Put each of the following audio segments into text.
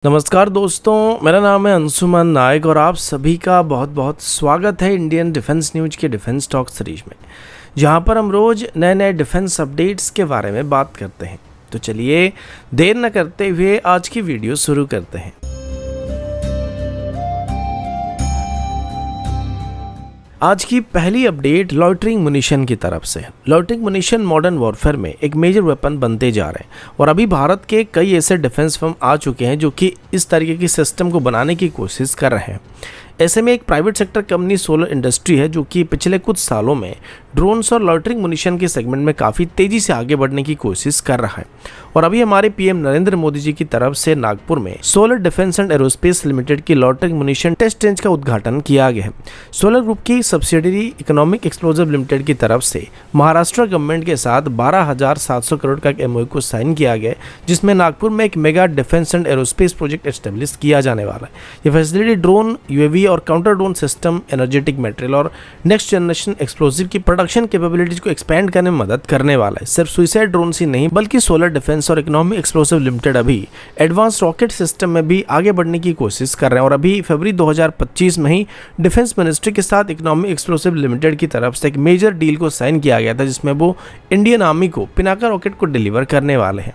नमस्कार दोस्तों, मेरा नाम है अंशुमन नायक और आप सभी का बहुत बहुत स्वागत है इंडियन डिफेंस न्यूज के डिफेंस टॉक सीरीज में, जहां पर हम रोज नए नए डिफेंस अपडेट्स के बारे में बात करते हैं। तो चलिए देर न करते हुए आज की वीडियो शुरू करते हैं। आज की पहली अपडेट लॉइटरिंग मुनिशन की तरफ से है। लॉइटरिंग मुनिशन मॉडर्न वॉरफेयर में एक मेजर वेपन बनते जा रहे हैं और अभी भारत के कई ऐसे डिफेंस फर्म आ चुके हैं जो कि इस तरीके की सिस्टम को बनाने की कोशिश कर रहे हैं। ऐसे में एक private sector company solar industry है जो कि पिछले कुछ सालों में ड्रोन्स और लॉइटरिंग मुनिशन के सेगमेंट में काफ़ी तेज़ी से आगे बढ़ने की कोशिश कर रहा है। और अभी हमारे पीएम नरेंद्र मोदी जी की तरफ से नागपुर में solar defence and aerospace limited की लॉइटरिंग मुनिशन टेस्ट रेंज का उद्घाटन किया गया है। सोलर ग्रुप की सब्सिडरी इकोनॉमिक एक्सप्लोजिव लिमिटेड की तरफ से महाराष्ट्र गवर्नमेंट के साथ 12,700 करोड़ का एक एमओयू को साइन किया गया है, जिसमें नागपुर में एक mega defence and aerospace project establish किया जाने वाला है। ये फैसिलिटी ड्रोन, यूएवी और counter drone system, energetic material और नेक्स्ट जनरेशन एक्सप्लोजिव की प्रोडक्शन कैपेबिलिटीज को एक्सपेंड करने में मदद करने वाला है। सिर्फ सुइसाइड ड्रोन ही नहीं बल्कि सोलर डिफेंस और इकोनॉमिक एक्सप्लोसिव लिमिटेड अभी एडवांस रॉकेट सिस्टम में भी आगे बढ़ने की कोशिश कर रहे हैं। और अभी फरवरी 2025 में ही डिफेंस मिनिस्ट्री के साथ इकोनॉमिक एक्सप्लोसिव लिमिटेड की तरफ से एक मेजर डील को साइन किया गया था, जिसमें वो इंडियन आर्मी को पिनाका रॉकेट को डिलीवर करने वाले हैं।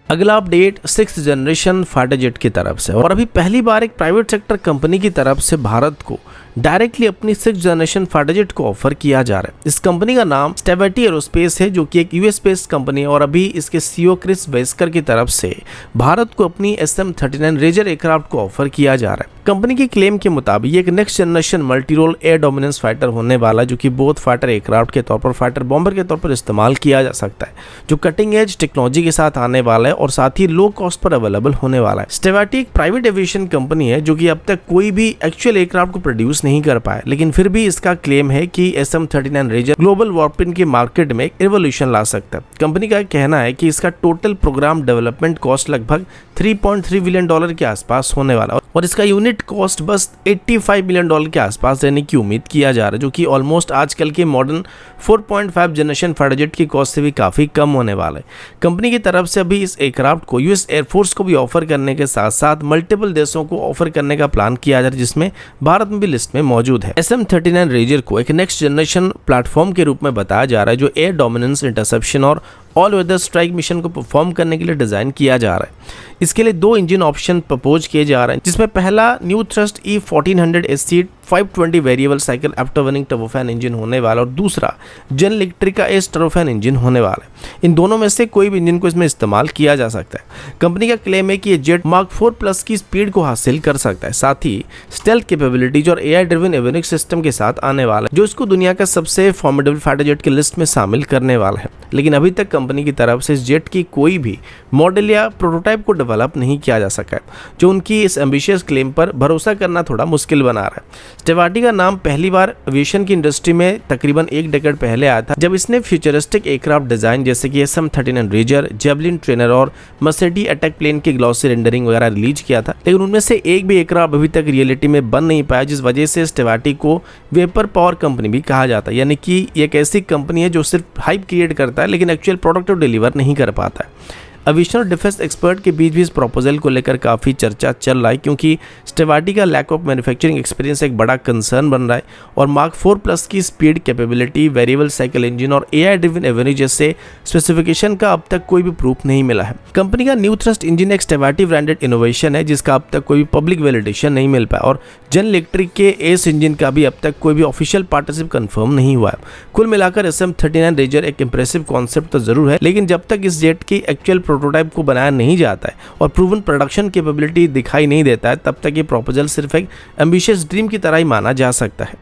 अगला update 6th generation fighter jet की तरफ से, और अभी पहली बार एक प्राइवेट सेक्टर कंपनी की तरफ से भारत को डायरेक्टली अपनी 6th जनरेशन फाइटर जेट को ऑफर किया जा रहा है। इस कंपनी का नाम स्टेवर्टी एरोस्पेस है जो कि एक यूएस बेस्ड कंपनी है और अभी इसके सीईओ क्रिस वेस्कर की तरफ से भारत को अपनी SM-39 रेजर एयरक्राफ्ट को ऑफर किया जा रहा है। कंपनी की क्लेम के मुताबिक एक next generation multi role air dominance fighter होने वाला, जो कि बोथ फाइटर एयरक्राफ्ट के तौर पर फाइटर बॉम्बर के तौर पर इस्तेमाल किया जा सकता है, जो कटिंग एज टेक्नोलॉजी के साथ आने वाला है और साथ ही लो कॉस्ट पर अवेलेबल होने वाला है। स्टेवर्टी एक प्राइवेट एविएशन कंपनी है जो कि अब तक कोई भी एक्चुअल एयरक्राफ्ट को प्रोड्यूस नहीं कर पाया, लेकिन फिर भी इसका क्लेम है कि SM-39 रेजर ग्लोबल वॉरपिन के मार्केट में एक रिवॉल्यूशन ला सकता है। कंपनी का कहना है कि इसका टोटल प्रोग्राम डेवलपमेंट कॉस्ट लगभग $3.3 बिलियन के आसपास होने वाला है और इसका यूनिट कॉस्ट बस $85 बिलियन के आसपास रहने की उम्मीद किया जा रहा है, जो कि ऑलमोस्ट आजकल के मॉडर्न 4.5 जनरेशन फाइटर जेट की कॉस्ट से भी काफी कम होने वाला है। कंपनी की तरफ से अभी इस एयरक्राफ्ट को यूएस एयरफोर्स को भी ऑफर करने के साथ साथ मल्टीपल देशों को ऑफर करने का प्लान किया जा रहा है, जिसमें भारत में भी लिस्ट में मौजूद है। SM-39 रेजर को एक नेक्स्ट जनरेशन प्लेटफॉर्म के रूप में बताया जा रहा है जो एयर डोमिनेंस, इंटरसेप्शन और ऑल वेदर स्ट्राइक मिशन को परफॉर्म करने के लिए डिजाइन किया जा रहा है। इसके लिए 2 इंजन ऑप्शन प्रपोज किए जा रहे हैं, जिसमें पहला new thrust E1400 SC 520 variable cycle afterburning turbofan engine होने वाला और दूसरा जनरल इलेक्ट्रिक का एस टर्बोफैन इंजन होने वाला है। इन दोनों में से कोई भी इंजन को इसमें इस्तेमाल किया जा सकता है। कंपनी का क्लेम है कि ये जेट मार्क 4+ की स्पीड को हासिल कर सकता है, साथ ही स्टेल्थ कैपेबिलिटीज और AI ड्रिवन एवियोनिक्स सिस्टम के साथ आने वाला है, जो इसको दुनिया का सबसे फॉर्मिडेबल फाइटर जेट की लिस्ट में शामिल करने वाला है। लेकिन अभी तक कंपनी की तरफ से इस जेट की कोई भी मॉडल या प्रोटोटाइप को डेवलप नहीं किया जा सका है, जो उनकी इस एम्बिशियस क्लेम पर भरोसा करना थोड़ा मुश्किल बना रहा है। स्टेवर्टी का नाम पहली बार एविएशन की इंडस्ट्री में तकरीबन 1 डेकेड पहले आया था, जब इसने फ्यूचरिस्टिक एयरक्राफ्ट डिजाइन जैसे कि SM-39 रेजर, जेवलिन ट्रेनर और मर्सिडीज अटैक प्लेन के ग्लॉसी रेंडरिंग वगैरह रिलीज किया था। लेकिन उनमें से एक भी एयरक्राफ्ट अभी तक रियलिटी में बन नहीं पाया, जिस वजह से स्टेवर्टी को वेपर पावर कंपनी भी कहा जाता है, यानी कि एक ऐसी कंपनी है जो सिर्फ हाइप क्रिएट करता है लेकिन एक्चुअल प्रोडक्ट को डिलीवर नहीं कर पाता है। एविएशन और डिफेंस एक्सपर्ट के बीच भी इस प्रपोजल को लेकर काफ़ी चर्चा चल रहा है, क्योंकि स्टेवर्टी का लैक ऑफ मैन्युफैक्चरिंग एक्सपीरियंस एक बड़ा कंसर्न बन रहा है और मार्क 4+ की speed, capability, variable cycle engine और AI ड्रिवन एवियोनिक्स जैसे स्पेसिफिकेशन का अब तक कोई भी प्रूफ नहीं मिला है। कंपनी का न्यू थ्रस्ट इंजन एक स्टेवर्टी ब्रांडेड इनोवेशन है, जिसका अब तक कोई भी पब्लिक वैलिडेशन नहीं मिल पाया और जनरल इलेक्ट्रिक के एस इंजन का भी अब तक कोई भी ऑफिशियल पार्टनरशिप कंफर्म नहीं हुआ है। कुल मिलाकर SM-39 रेजर एक इंप्रेसिव कॉन्सेप्ट तो जरूर है, लेकिन जब तक इस जेट की एक्चुअल प्रोटोटाइप को बनाया नहीं जाता है और प्रूवन प्रोडक्शन कैपेबिलिटी दिखाई नहीं देता है, तब तक ये प्रपोजल सिर्फ एक एम्बिशियस ड्रीम की तरह ही माना जा सकता है।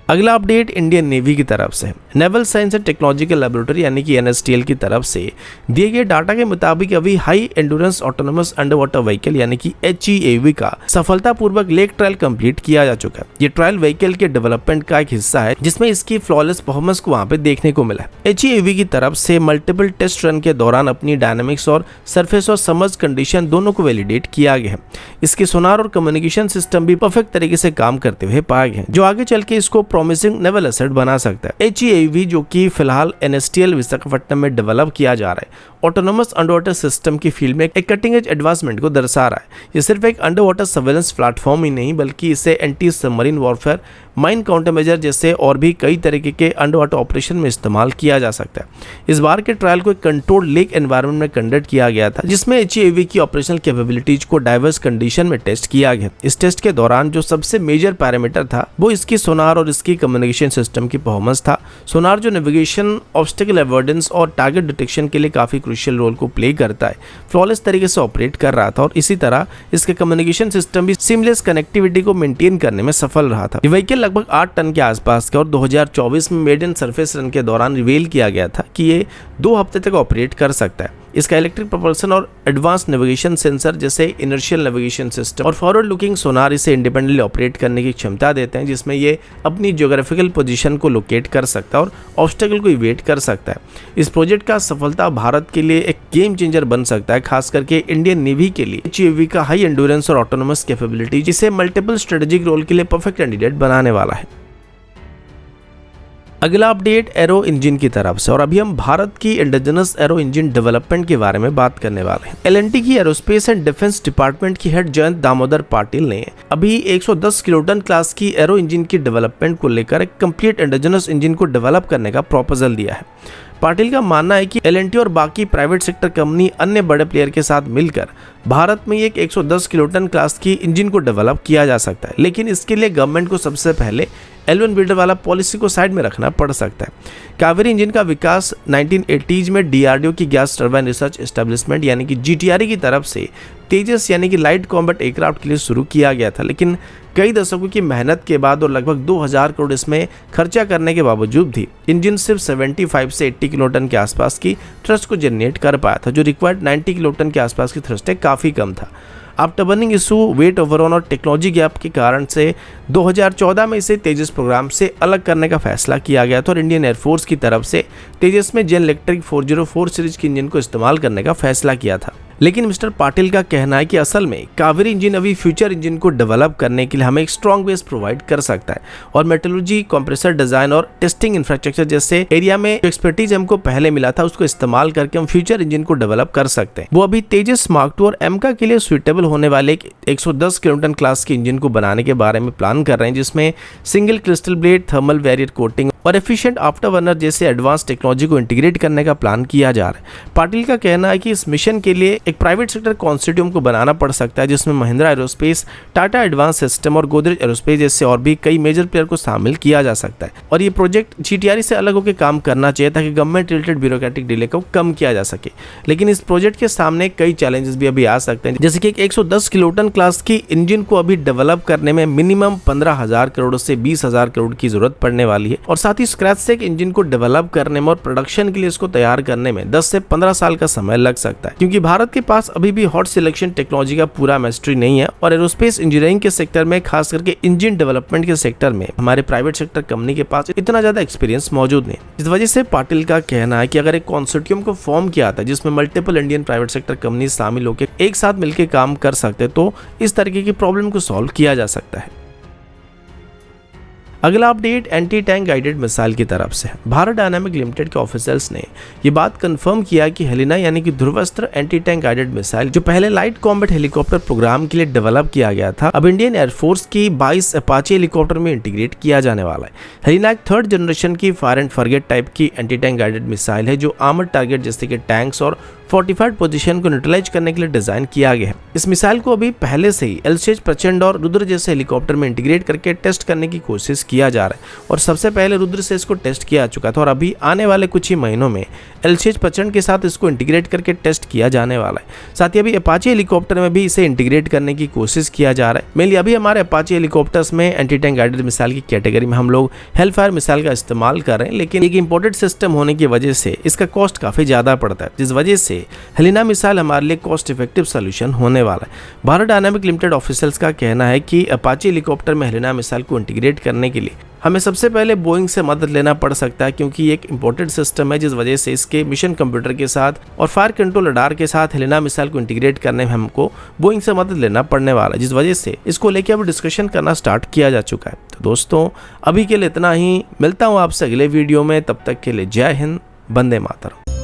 अगला अपडेट इंडियन नेवी की तरफ से है। Naval science and technological laboratory यानी कि NSTL की तरफ से दिए गए डाटा के मुताबिक अभी high endurance autonomous under water vehicle यानी कि HEAV का सफलतापूर्वक लेक ट्रायल कंप्लीट किया जा चुका है। ये ट्रायल व्हीकल के डेवलपमेंट का एक हिस्सा है, जिसमें इसकी फ्लॉलेस परफॉर्मेंस को वहां पे देखने को मिला है। HEAV की तरफ से मल्टीपल टेस्ट रन के दौरान अपनी डायनेमिक्स और सरफेस और समर्ज कंडीशन दोनों को वैलिडेट किया गया है। इसके सोनार और कम्युनिकेशन सिस्टम भी परफेक्ट तरीके से काम करते हुए पाए गए, जो आगे चल के इसको प्रॉमिसिंग नेवल एसेट बना सकता है। HEAV जो कि फिलहाल NSTL विशाखापट्टनम में डेवलप किया जा रहा है ऑटोनोमस अंडर वाटर सिस्टम की फील्ड में एक कटिंग एज एडवांसमेंट को दर्शा रहा है। ये सिर्फ एक अंडर वाटर सर्वेलेंस प्लेटफॉर्म ही नहीं बल्कि इसे anti submarine warfare, mine counter measure जैसे और भी कई तरीके के अंडर वाटर ऑपरेशन में इस्तेमाल किया जा सकता है। इस बार के ट्रायल को एक कंट्रोल्ड लेक एनवायरनमेंट में कंडक्ट किया गया था, जिसमें HAV की ऑपरेशनल कैपेबिलिटीज को डाइवर्स कंडीशन में टेस्ट किया गया। इस टेस्ट के दौरान जो सबसे मेजर पैरामीटर था वो इसकी सोनार और इसकी कम्युनिकेशन सिस्टम की परफॉर्मेंस था। सोनार जो नेविगेशन, ऑब्स्टेकल अवॉइडेंस और टारगेट डिटेक्शन के लिए काफी क्रूशियल रोल को प्ले करता है, फ्लॉलेस तरीके से ऑपरेट कर रहा था और इसी तरह इसके कम्युनिकेशन सिस्टम भी सीमलेस कनेक्टिविटी को मेंटेन करने में सफल रहा था। ये व्हीकल लगभग 8 टन के आसपास का और 2024 में मेडन सरफेस रन के दौरान रिवील किया गया था कि ये 2 हफ्ते तक ऑपरेट कर सकता है। इसका इलेक्ट्रिक प्रोपल्सन और एडवांस नेविगेशन सेंसर जैसे इनर्शियल नेविगेशन सिस्टम और फॉरवर्ड लुकिंग सोनार इसे इंडिपेंडेंटली ऑपरेट करने की क्षमता देते हैं, जिसमें ये अपनी ज्योग्राफिकल पोजीशन को लोकेट कर सकता है और ऑब्स्टेकल को इवेट कर सकता है। इस प्रोजेक्ट का सफलता भारत के लिए एक गेम चेंजर बन सकता है, खास करके इंडियन नेवी के लिए। HAV का हाई एंड्योरेंस और ऑटोनोमस कैपेबिलिटी जिसे मल्टीपल स्ट्रेटेजिक रोल के लिए परफेक्ट कैंडिडेट बनाने वाला है। अगला अपडेट एरो इंजन की तरफ से, और अभी हम भारत की इंडिजिनस एरो इंजन डेवलपमेंट के बारे में बात करने वाले हैं। L&T की एरोस्पेस एंड डिफेंस डिपार्टमेंट की हेड जयंत दामोदर पाटिल ने अभी 110 किलोटन क्लास की एरो इंजन की डेवलपमेंट को लेकर एक कंप्लीट इंडिजिनस इंजन को डेवलप करने का प्रपोजल दिया है। पाटिल का मानना है कि L&T और बाकी प्राइवेट सेक्टर कंपनी अन्य बड़े प्लेयर के साथ मिलकर भारत में एक 110 किलोटन क्लास की इंजन को डेवलप किया जा सकता है, लेकिन इसके लिए गवर्नमेंट को सबसे पहले L1 बिल्डर वाला पॉलिसी को साइड में रखना पड़ सकता है। कावेरी इंजन का विकास 1980s में DRDO की गैस टर्बाइन रिसर्च एस्टेब्लिशमेंट यानी कि GTRE की तरफ से तेजस यानी कि लाइट कॉम्बैट एयरक्राफ्ट के लिए शुरू किया गया था, लेकिन कई दशकों की मेहनत के बाद और लगभग 2000 करोड़ इसमें खर्चा करने के बावजूद भी इंजन सिर्फ 75 से 80 किलोटन के आसपास की थ्रस्ट को जनरेट कर पाया था, जो रिक्वायर्ड 90 किलोटन के आसपास की थ्रस्ट है, काफ़ी कम था। आफ्टर बर्निंग इशू, वेट ओवरऑन और टेक्नोलॉजी गैप के कारण से 2014 में इसे तेजस प्रोग्राम से अलग करने का फैसला किया गया था और इंडियन एयरफोर्स की तरफ से तेजस में जेन इलेक्ट्रिक 404 सीरीज के इंजन को इस्तेमाल करने का फैसला किया था। लेकिन मिस्टर पाटिल का कहना है कि असल में कावेरी इंजन अभी फ्यूचर इंजन को डेवलप करने के लिए हमें एक स्ट्रॉन्ग बेस प्रोवाइड कर सकता है और मेट्रोलॉजी, कंप्रेसर डिजाइन और टेस्टिंग इंफ्रास्ट्रक्चर जैसे एरिया में जो एक्सपर्टीज हमको पहले मिला था उसको इस्तेमाल करके हम फ्यूचर इंजन को डेवलप कर सकते हैं। वो अभी तेजस मार्क 2 और एमका के लिए सुइटेबल होने वाले 110 किलोटन क्लास के इंजन को बनाने के बारे में प्लान कर रहे हैं, जिसमें single crystal blade, thermal barrier coating और एफिशिएंट आफ्टर बर्नर जैसे एडवांस टेक्नोलॉजी को इंटीग्रेट करने का प्लान किया जा रहा है। पाटिल का कहना है कि इस मिशन के लिए एक प्राइवेट सेक्टर कंसोर्टियम को बनाना पड़ सकता है, जिसमें Mahindra aerospace, Tata advance system और गोदरेज एरोस्पेस जैसे और भी कई मेजर प्लेयर को शामिल किया जा सकता है। और ये प्रोजेक्ट GTRE से अलग होकर काम करना चाहिए ताकि गवर्नमेंट रिलेटेड ब्यूरोक्रेटिक डिले को कम किया जा सके। लेकिन इस प्रोजेक्ट के सामने कई चैलेंजेस भी अभी आ सकते हैं, जैसे कि 110 किलोटन क्लास की इंजन को अभी डेवलप करने में मिनिमम 15,000 करोड़ से 20,000 करोड़ की जरूरत पड़ने वाली है और साथ ही स्क्रैच से एक इंजन को डेवलप करने में और प्रोडक्शन के लिए इसको तैयार करने में 10 से 15 साल का समय लग सकता है, क्योंकि भारत के पास अभी भी हॉट सिलेक्शन टेक्नोलॉजी का पूरा मास्टरी नहीं है और एरोस्पेस इंजीनियरिंग के सेक्टर में, खास करके इंजन डेवलपमेंट के सेक्टर में हमारे प्राइवेट सेक्टर कंपनी के पास इतना ज्यादा एक्सपीरियंस मौजूद नहीं। इस वजह से पाटिल का कहना है कि अगर एक कंसोर्टियम को फॉर्म किया था जिसमें multiple Indian private sector company शामिल होकर एक साथ मिलकर काम कर सकते तो इस तरीके की प्रॉब्लम को सॉल्व किया जा सकता है। अगला update anti tank guided missile की तरफ से। भारत डायनामिक लिमिटेड के ऑफिसर्स ने ये बात कंफर्म किया कि हेलिना यानी कि Dhruvastra anti tank guided missile जो पहले लाइट कॉम्बैट हेलीकॉप्टर प्रोग्राम के लिए डेवलप किया गया था, अब इंडियन एयरफोर्स की 22 अपाचे हेलीकॉप्टर में इंटीग्रेट किया जाने वाला है। हेलिना एक 3rd जनरेशन की फायर एंड फॉरगेट टाइप की एंटी टैंक गाइडेड मिसाइल है जो आर्मर्ड टारगेट जैसे कि टैंक्स और फोर्टिफाइड पोजीशन को न्यूट्रलाइज करने के लिए डिजाइन किया गया है। इस मिसाइल को अभी पहले से ही LCH प्रचंड और रुद्र जैसे हेलीकॉप्टर में इंटीग्रेट करके टेस्ट करने की कोशिश किया जा रहा है और सबसे पहले रुद्र से इसको टेस्ट किया चुका था और अभी आने वाले कुछ ही महीनों में LCH प्रचंड के साथ इसको इंटीग्रेट करके टेस्ट किया जाने वाला है। साथ ही अभी अपाचे हेलीकॉप्टर में भी इसे इंटीग्रेट करने की कोशिश किया जा रहा है। मेनली अभी हमारे अपाचे हेलीकॉप्टर्स में एंटी टैंक गाइडेड मिसाइल की कैटेगरी में हम लोग हेलफायर मिसाइल का इस्तेमाल कर रहे हैं, लेकिन एक इंपोर्टेड सिस्टम होने की वजह से इसका कॉस्ट काफी ज्यादा पड़ता है, जिस वजह से हेलिना मिसाइल हमारे लिए कॉस्ट इफेक्टिव सोल्यूशन होने वाला है। भारत डायनामिक लिमिटेड ऑफिशियल्स का कहना है कि अपाचे हेलीकॉप्टर में हेलिना मिसाइल को इंटीग्रेट करने के लिए हमें सबसे पहले बोइंग से मदद लेना पड़ सकता है, क्योंकि ये एक इंपोर्टेड सिस्टम है, जिस वजह से इसके मिशन कंप्यूटर के साथ और फायर कंट्रोल रडार के साथ हेलिना मिसाइल को इंटीग्रेट करने में हमको बोइंग से मदद लेना पड़ने वाला है, जिस वजह से इसको लेकर अभी डिस्कशन करना स्टार्ट किया जा चुका है। तो दोस्तों अभी के लिए इतना ही, मिलता हूँ आपसे अगले वीडियो में, तब तक के लिए जय हिंद, वंदे मातरम।